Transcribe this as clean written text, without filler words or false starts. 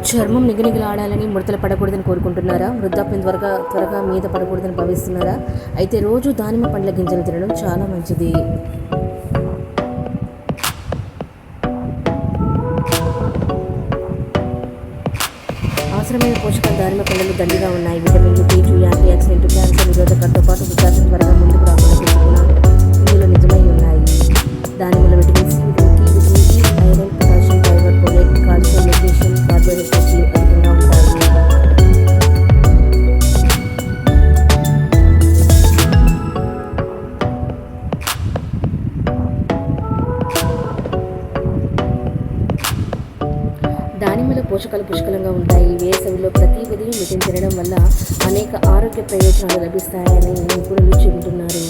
చర్మం నిగనిగలాడాలని, ముడతలు పడకూడదని కోరుకుంటున్నారా? వృద్ధాప్యం త్వరగా మీద పడకూడదని భావిస్తున్నారా? అయితే రోజు దానిమ్మ పండ్ల గింజలు తినడం చాలా మంచిది. అవసరమైన పోషకాలు దానిమ్మ పండ్లలో దండిగా ఉన్నాయి. విటమిన్లు, పీచు, యాంటీ ఆక్సిడెంట్, క్యాన్సర్ నిరోధకతతో పాటు వృద్ధాప్యం త్వరగా ముందుకు రాకుండా చూసుకున్న ఇందులో నిజమై ఉన్నాయి. దానిమ్మలో విటమిన్ సి, విటమిన్ కి, vitamin E, iron, potassium, fibre, folate, calcium, magnesium, కార్బోహైడ్రేట్లు అధికంగా ఉంటాయి. దానిమ్మలో పోషకాలు పుష్కలంగా ఉంటాయి. వేసవిలో ప్రతి ఉదయం వీటిని తినడం వల్ల అనేక ఆరోగ్య ప్రయోజనాలు లభిస్తాయని నిపుణులు చెబుతున్నారు.